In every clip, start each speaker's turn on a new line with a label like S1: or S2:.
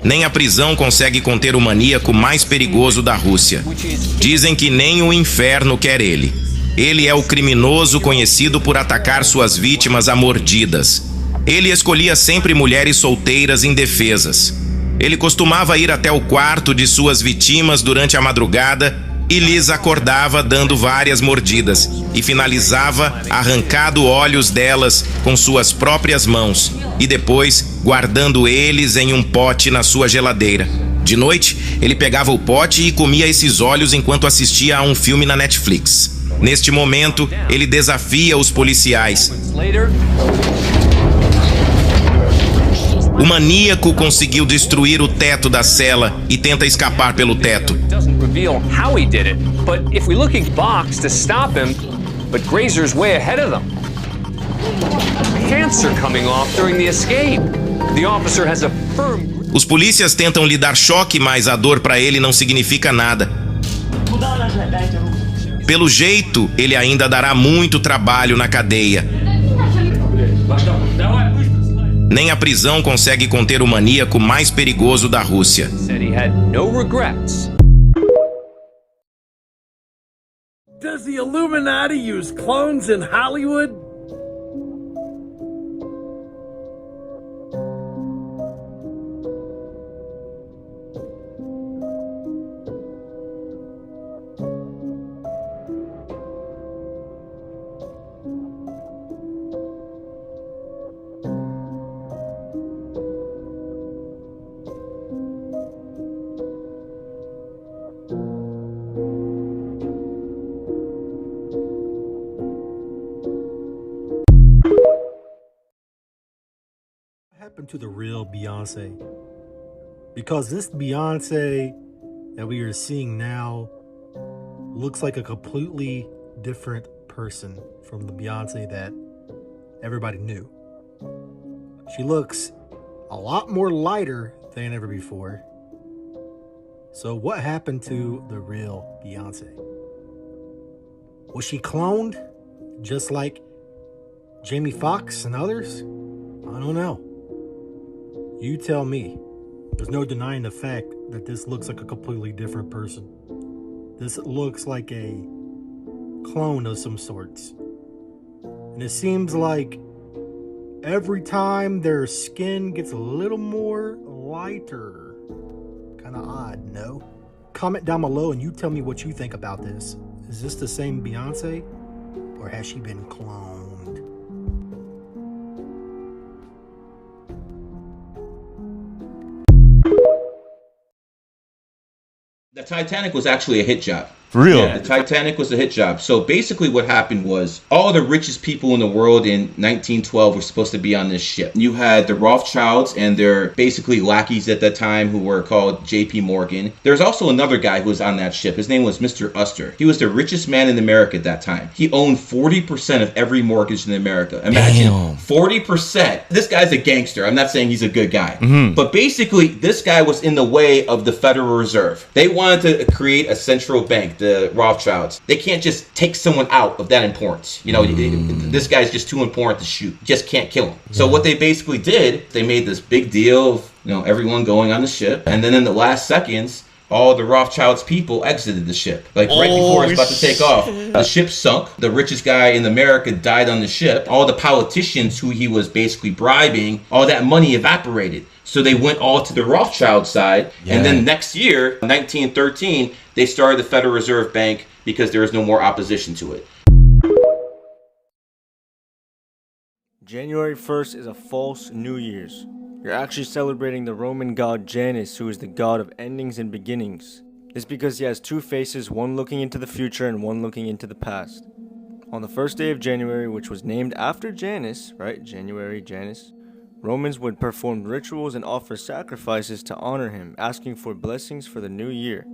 S1: Nem a prisão consegue conter o maníaco mais perigoso da Rússia. Dizem que nem o inferno quer ele. Ele é o criminoso conhecido por atacar suas vítimas a mordidas. Ele escolhia sempre mulheres solteiras indefesas. Ele costumava ir até o quarto de suas vítimas durante a madrugada e lhes acordava dando várias mordidas e finalizava arrancando olhos delas com suas próprias mãos e depois guardando eles em um pote na sua geladeira. De noite, ele pegava o pote e comia esses olhos enquanto assistia a um filme na Netflix. Neste momento, ele desafia os policiais. O maníaco conseguiu destruir o teto da cela e tenta escapar pelo teto. Os polícias tentam lhe dar choque, mas a dor para ele não significa nada. Pelo jeito, ele ainda dará muito trabalho na cadeia. Nem a prisão consegue conter o maníaco mais perigoso da Rússia.
S2: Does the Illuminati use clones in Hollywood?
S3: Happened to the real Beyonce? Because this Beyonce that we are seeing now looks like a completely different person from the Beyonce that everybody knew. She looks a lot more lighter than ever before. So what happened to the real Beyonce? Was she cloned just like Jamie Foxx and others? I don't know. You tell me. There's no denying the fact that this looks like a completely different person. This looks like a clone of some sorts. And it seems like every time their skin gets a little more lighter. Kind of odd, no? Comment down below and you tell me what you think about this. Is this the same Beyonce? Or has she been cloned?
S4: The Titanic was actually a hit job.
S5: For real?
S4: Yeah, the Titanic was a hit job. So basically what happened was all the richest people in the world in 1912 were supposed to be on this ship. You had the Rothschilds and their basically lackeys at that time who were called J.P. Morgan. There's also another guy who was on that ship. His name was Mr. Uster. He was the richest man in America at that time. He owned 40% of every mortgage in America. Imagine, 40%. This guy's a gangster. I'm not saying he's a good guy. But basically, this guy was in the way of the Federal Reserve. They wanted to create a central bank, the Rothschilds. They can't just take someone out of that importance. You know, this guy's just too important to shoot. Just can't kill him. So what they basically did, they made this big deal of, you know, everyone going on the ship. And then in the last seconds, all the Rothschilds people exited the ship. Like right before it was about to take off. The ship sunk. The richest guy in America died on the ship. All the politicians who he was basically bribing, all that money evaporated. So they went all to the Rothschild side. Yeah. And then next year, 1913, they started the Federal Reserve Bank because there was no more opposition to it.
S6: January 1st is a false New Year's. You're actually celebrating the Roman god Janus, who is the god of endings and beginnings. This because he has two faces, one looking into the future and one looking into the past. On the first day of January, which was named after Janus, right? January, Janus. Romans would perform rituals and offer sacrifices to honor him, asking for blessings for the new year.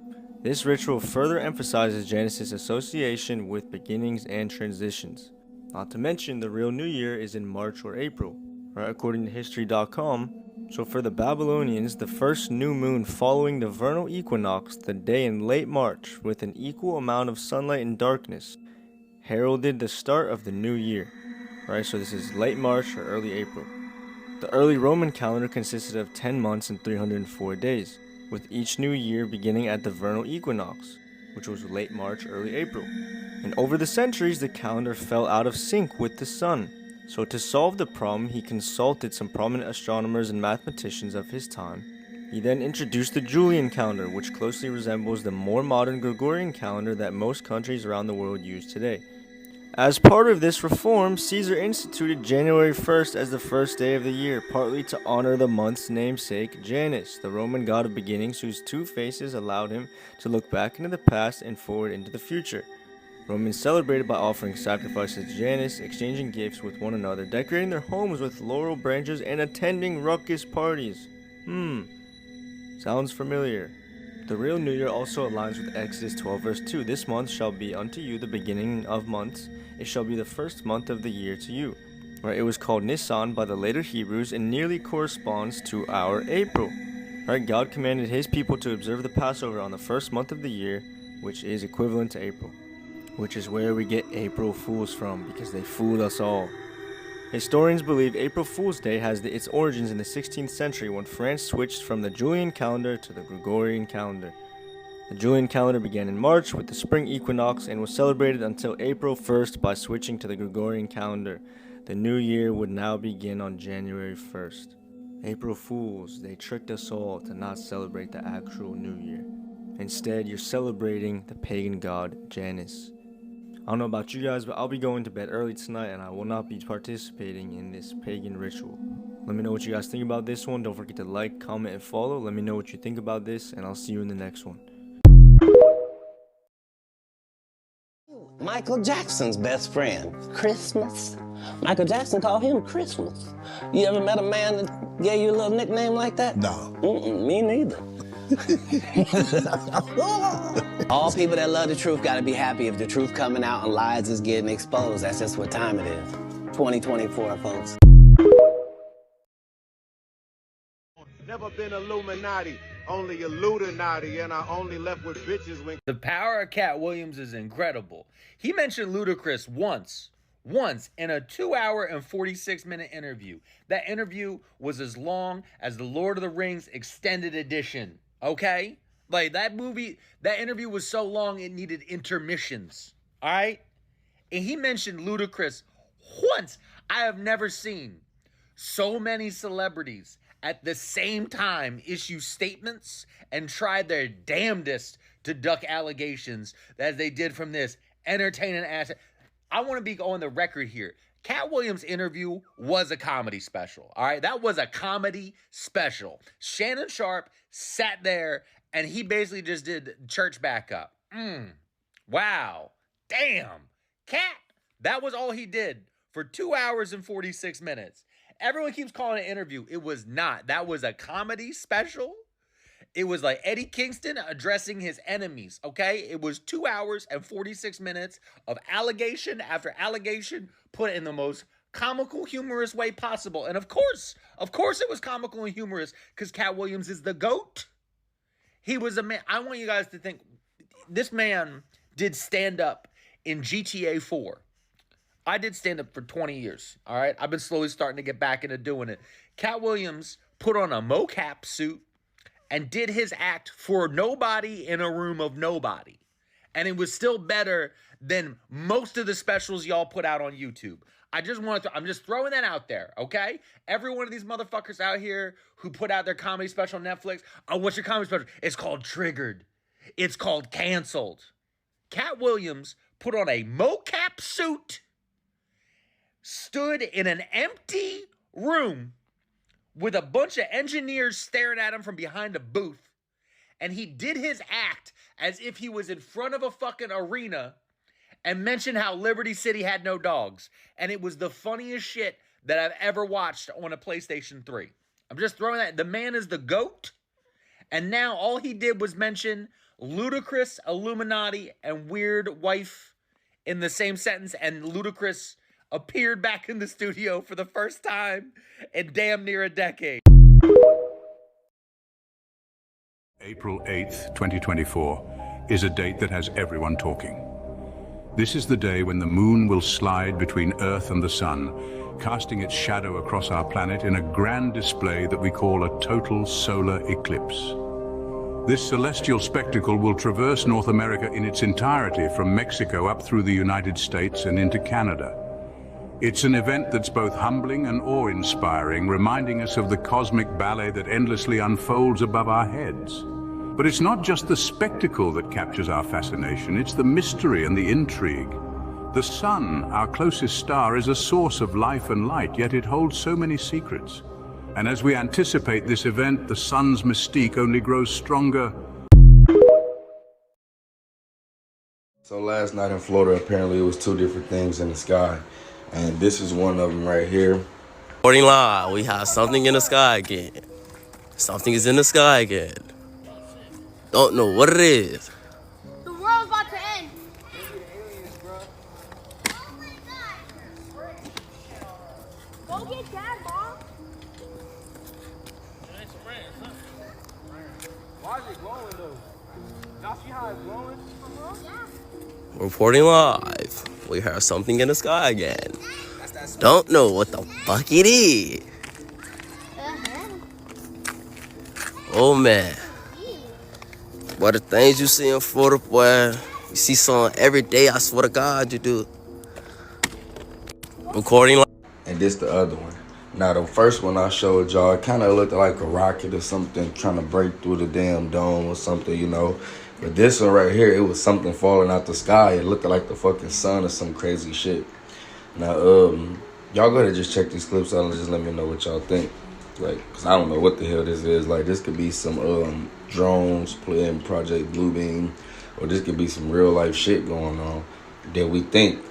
S6: This ritual further emphasizes Janus' association with beginnings and transitions. Not to mention, the real new year is in March or April, right, according to History.com. So for the Babylonians, the first new moon following the vernal equinox, the day in late March, with an equal amount of sunlight and darkness, heralded the start of the new year, right? So this is late March or early April. The early Roman calendar consisted of 10 months and 304 days, with each new year beginning at the vernal equinox, which was late March, early April. And over the centuries, the calendar fell out of sync with the sun. So to solve the problem, he consulted some prominent astronomers and mathematicians of his time. He then introduced the Julian calendar, which closely resembles the more modern Gregorian calendar that most countries around the world use today. As part of this reform, Caesar instituted January 1st as the first day of the year, partly to honor the month's namesake, Janus, the Roman god of beginnings whose two faces allowed him to look back into the past and forward into the future. Romans celebrated by offering sacrifices to Janus, exchanging gifts with one another, decorating their homes with laurel branches, and attending raucous parties. Sounds familiar. The real New Year also aligns with Exodus 12 verse 2. This month shall be unto you the beginning of months. It shall be the first month of the year to you. Right, it was called Nisan by the later Hebrews and nearly corresponds to our April. Right, God commanded his people to observe the Passover on the first month of the year, which is equivalent to April. Which is where we get April Fools from, because they fooled us all. Historians believe April Fool's Day has its origins in the 16th century when France switched from the Julian calendar to the Gregorian calendar. The Julian calendar began in March with the spring equinox and was celebrated until April 1st by switching to the Gregorian calendar. The new year would now begin on January 1st. April Fools, they tricked us all to not celebrate the actual new year. Instead, you're celebrating the pagan god Janus. I don't know about you guys, but I'll be going to bed early tonight and I will not be participating in this pagan ritual. Let me know what you guys think about this one. Don't forget to like, comment, and follow. Let me know what you think about this, and I'll see you in the next one.
S5: Michael Jackson's best friend, Christmas. Michael Jackson called him Christmas. You ever met a man that gave you a little nickname like that?
S7: No.
S5: Me neither. All people that love the truth gotta be happy if the truth coming out and lies is getting exposed. That's just what time it is. 2024, folks.
S8: Never been Illuminati, only Illuminati, and I only left with bitches when...
S9: The power of Cat Williams is incredible. He mentioned Ludacris once in a 2-hour and 46-minute interview. That interview was as long as the Lord of the Rings extended edition, okay? Like, that interview was so long it needed intermissions, all right? And he mentioned Ludacris once. I have never seen so many celebrities at the same time issue statements and try their damnedest to duck allegations as they did from this entertaining ass. I want to be on the record here. Cat Williams' interview was a comedy special, all right? That was a comedy special. Shannon Sharp sat there and he basically just did church backup. Wow. Damn. Cat, that was all he did for 2 hours and 46 minutes. Everyone keeps calling it an interview. It was not. That was a comedy special. It was like Eddie Kingston addressing his enemies, okay? It was 2 hours and 46 minutes of allegation after allegation put in the most comical, humorous way possible. And of course it was comical and humorous because Cat Williams is the GOAT. He was a man. I want you guys to think, this man did stand-up in GTA 4. I did stand-up for 20 years, all right? I've been slowly starting to get back into doing it. Cat Williams put on a mocap suit and did his act for nobody in a room of nobody. And it was still better than most of the specials y'all put out on YouTube. I'm just throwing that out there, okay? Every one of these motherfuckers out here who put out their comedy special on Netflix, oh, what's your comedy special? It's called Triggered. It's called Canceled. Cat Williams put on a mocap suit, stood in an empty room with a bunch of engineers staring at him from behind a booth, and he did his act as if he was in front of a fucking arena and mentioned how Liberty City had no dogs. And it was the funniest shit that I've ever watched on a PlayStation 3. I'm just throwing that. The man is the GOAT, and now all he did was mention Ludacris, Illuminati, and weird wife in the same sentence, and Ludacris appeared back in the studio for the first time in damn near a decade.
S10: April 8th, 2024 is a date that has everyone talking. This is the day when the moon will slide between Earth and the sun, casting its shadow across our planet in a grand display that we call a total solar eclipse. This celestial spectacle will traverse North America in its entirety, from Mexico up through the United States and into Canada. It's an event that's both humbling and awe-inspiring, reminding us of the cosmic ballet that endlessly unfolds above our heads. But it's not just the spectacle that captures our fascination, it's the mystery and the intrigue. The sun, our closest star, is a source of life and light, yet it holds so many secrets. And as we anticipate this event, the sun's mystique only grows stronger.
S7: So last night in Florida, apparently it was two different things in the sky. And this is one of them right here.
S11: Reporting live, we have something in the sky again. Something is in the sky again. Don't know what it is.
S12: The world's about to end. Go get Dad, Mom.
S6: Why is it glowing though? Y'all see how it's glowing?
S12: Yeah.
S11: Reporting live, we have something in the sky again. Don't know what the fuck it is. Oh man. What the things you see in Florida, boy. You see something every day, I swear to God you do. Recording live.
S7: And this the other one. Now the first one I showed y'all, it kind of looked like a rocket or something trying to break through the damn dome or something, you know. But this one right here, it was something falling out the sky. It looked like the fucking sun or some crazy shit. Now, y'all go ahead and just check these clips out and just let me know what y'all think. Like, cause I don't know what the hell this is. Like, this could be some drones playing Project Bluebeam, or this could be some real life shit going on that we think.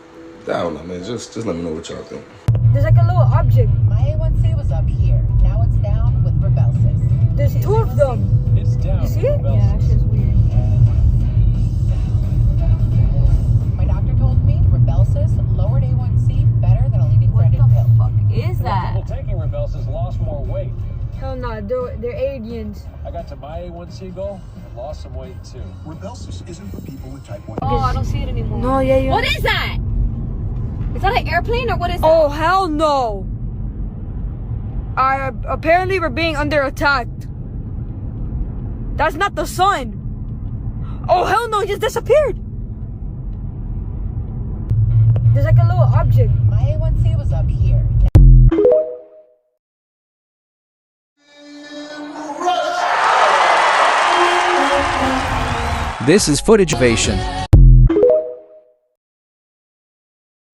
S7: I don't know, man. Just let me know what y'all think.
S13: There's like a little object.
S14: My A1C was up here. Now it's down with Rebelsis.
S13: There's two of them.
S6: It's down.
S13: You see it? Yeah, that shit's weird.
S14: My doctor told me Rebelsis lowered A1C better than a leading branded pill.
S13: What the fuck is that?
S6: People taking Rebelsis lost more weight.
S13: Hell no, they're aliens.
S6: I got to my A1C goal and lost some weight too.
S10: Rebelsis isn't for people with type 1.
S13: Oh, I don't see it anymore. No, yeah.
S12: What is that? Is that an airplane or what is that?
S13: Oh, hell no. Apparently we're being under attack. That's not the sun. Oh, hell no, he just disappeared. There's like a little object.
S14: My A1C was up here.
S15: This is footage ovation.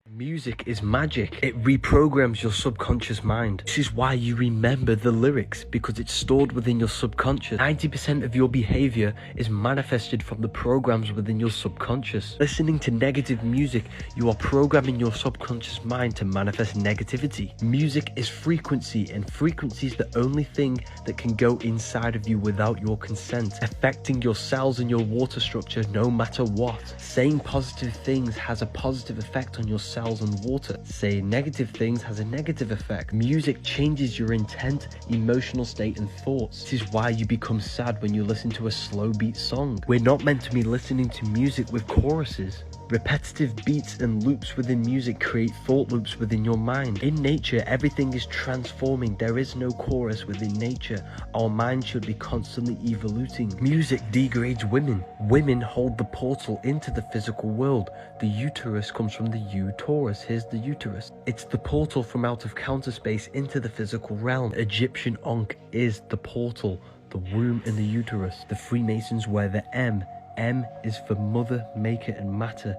S16: Music is magic. It reprograms your subconscious mind. This is why you remember the lyrics, because it's stored within your subconscious. 90% of your behavior is manifested from the programs within your subconscious. Listening to negative music, you are programming your subconscious mind to manifest negativity. Music is frequency, and frequency is the only thing that can go inside of you without your consent, affecting your cells and your water structure no matter what. Saying positive things has a positive effect on your cells and water. Saying negative things has a negative effect. Music changes your intent, emotional state and thoughts. This is why you become sad when you listen to a slow beat song. We're not meant to be listening to music with choruses. Repetitive beats and loops within music create thought loops within your mind. In nature, everything is transforming. There is no chorus within nature. Our mind should be constantly evoluting. Music degrades women. Women hold the portal into the physical world. The uterus comes from the U-Taurus. Here's the uterus. It's the portal from out of counter space into the physical realm. Egyptian Ankh is the portal, the womb and the uterus. The Freemasons wear the M. M is for mother, maker and matter.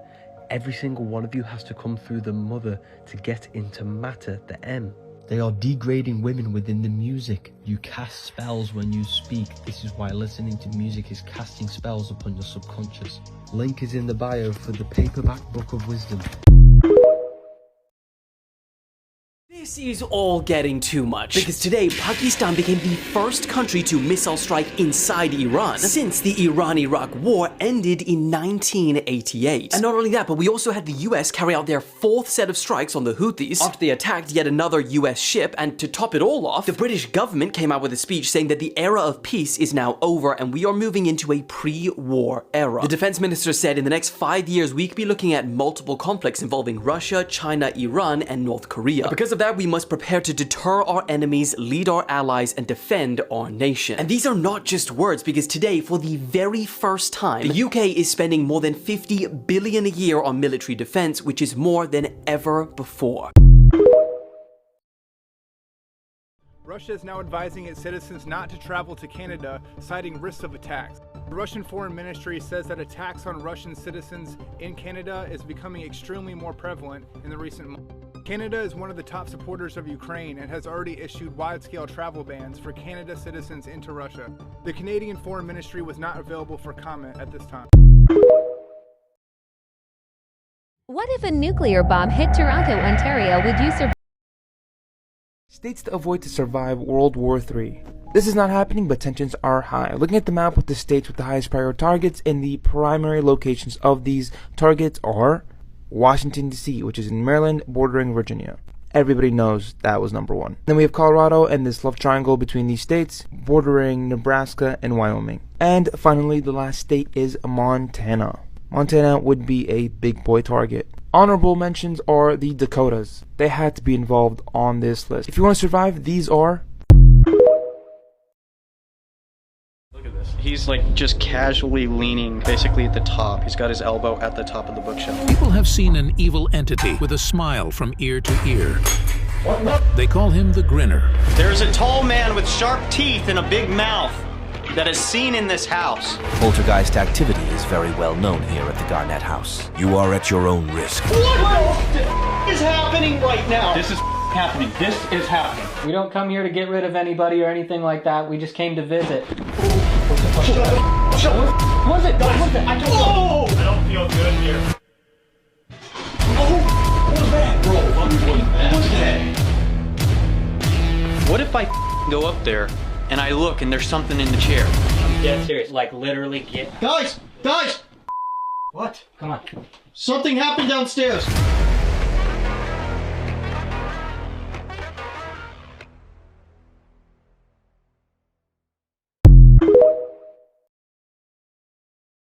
S16: Every single one of you has to come through the mother to get into matter, the M. They are degrading women within the music. You cast spells when you speak. This is why listening to music is casting spells upon your subconscious. Link is in the bio for the paperback book of wisdom.
S17: This is all getting too much, because today Pakistan became the first country to missile strike inside Iran since the Iran-Iraq war ended in 1988. And not only that, but we also had the US carry out their fourth set of strikes on the Houthis after they attacked yet another US ship, and to top it all off, the British government came out with a speech saying that the era of peace is now over and we are moving into a pre-war era. The defense minister said in the next 5 years we could be looking at multiple conflicts involving Russia, China, Iran, and North Korea. Because of that, why we must prepare to deter our enemies, lead our allies, and defend our nation. And these are not just words, because today, for the very first time, the UK is spending more than 50 billion a year on military defense, which is more than ever before.
S15: Russia is now advising its citizens not to travel to Canada, citing risks of attacks. The Russian Foreign Ministry says that attacks on Russian citizens in Canada is becoming extremely more prevalent in the recent months. Canada is one of the top supporters of Ukraine and has already issued wide-scale travel bans for Canada citizens into Russia. The Canadian Foreign Ministry was not available for comment at this time.
S18: What if a nuclear bomb hit Toronto, Ontario? Would you survive?
S19: States to avoid to survive World War III. This is not happening, but tensions are high. Looking at the map with the states with the highest priority targets, and the primary locations of these targets are Washington, D.C., which is in Maryland, bordering Virginia. Everybody knows that was number one. Then we have Colorado and this love triangle between these states, bordering Nebraska and Wyoming. And finally, the last state is Montana. Montana would be a big boy target. Honorable mentions are the Dakotas. They had to be involved on this list. If you want to survive, these are...
S20: Look at this. He's like just casually leaning basically at the top. He's got his elbow at the top of the bookshelf.
S21: People have seen an evil entity with a smile from ear to ear. They call him the Grinner.
S22: There's a tall man with sharp teeth and a big mouth that is seen in this house.
S23: Poltergeist activity is very well known here at the Garnett House. You are at your own risk.
S22: What is happening right now?
S20: This is happening. This is happening.
S24: We don't come here to get rid of anybody or anything like that. We just came to visit.
S22: Shut up. Shut up.
S24: What was it? What was it?
S22: I don't feel good here. Oh, what was that, bro? What was that?
S20: What if I go up there and I look and there's something in the chair?
S24: I'm dead serious. Like literally get...
S22: Guys! Guys!
S24: What? Come on.
S22: Something happened downstairs.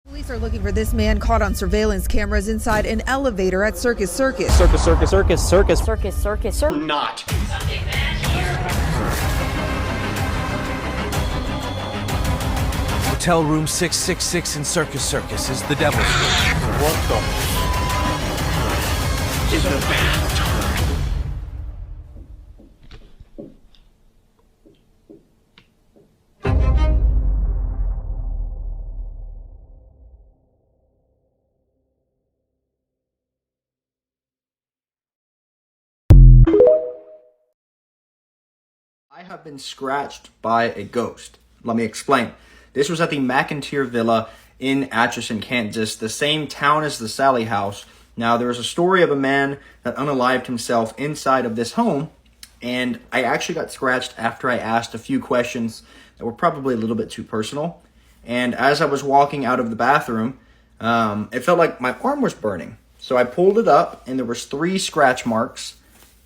S25: Police are looking for this man caught on surveillance cameras inside an elevator at Circus Circus.
S20: Circus, circus, circus, circus.
S12: Circus, circus, circus.
S22: Not.
S23: Hotel room 666 in Circus Circus is the devil's room.
S22: What the? Is a bathtub.
S26: I have been scratched by a ghost. Let me explain. This was at the McIntyre Villa in Atchison, Kansas, the same town as the Sally House. Now, there is a story of a man that unalived himself inside of this home, and I actually got scratched after I asked a few questions that were probably a little bit too personal. And as I was walking out of the bathroom, it felt like my arm was burning. So I pulled it up, and there was 3 scratch marks,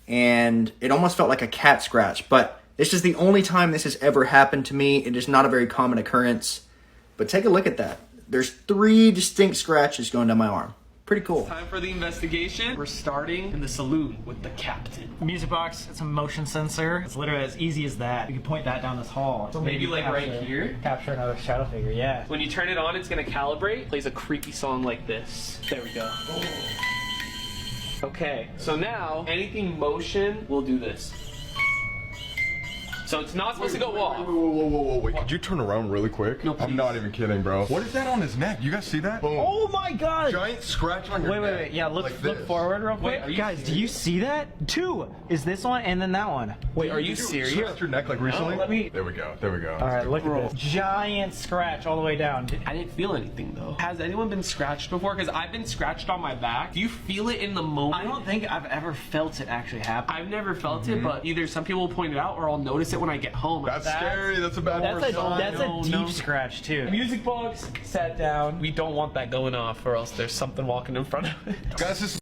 S26: and it almost felt like a cat scratch, but this is the only time this has ever happened to me. It is not a very common occurrence. But take a look at that. There's 3 distinct scratches going down my arm. Pretty cool.
S27: Time for the investigation. We're starting in the saloon with the captain.
S28: Music box, it's a motion sensor. It's literally as easy as that. You can point that down this hall.
S27: So maybe like right here?
S28: Capture another shadow figure, yeah.
S27: When you turn it on, it's gonna calibrate. Plays a creepy song like this. There we go. Okay, so now anything motion will do this. So it's not supposed to go off.
S29: Wait. Could you turn around really quick?
S27: No, please.
S29: I'm not even kidding, bro. What is that on his neck? You guys see that? Boom.
S28: Oh my god!
S29: Giant scratch on your neck.
S28: Wait. Yeah, look
S29: this.
S28: forward real quick.
S27: Wait,
S28: Guys, do you see that? 2 is this one and then that one.
S27: Wait, are you
S29: Did
S27: serious?
S29: Scratch your neck like recently?
S28: Let me...
S29: There we go.
S28: Alright, look at this. Giant scratch all the way down.
S27: I didn't feel anything though. Has anyone been scratched before? Because I've been scratched on my back. Do you feel it in the moment?
S28: I don't think I've ever felt it actually happen.
S27: I've never felt it, but either some people will point it out or I'll notice it when I get home.
S29: That's scary. That's a bad word.
S28: That's a deep scratch too.
S27: Music box, sat down. We don't want that going off or else there's something walking in front of it.
S29: Guys, this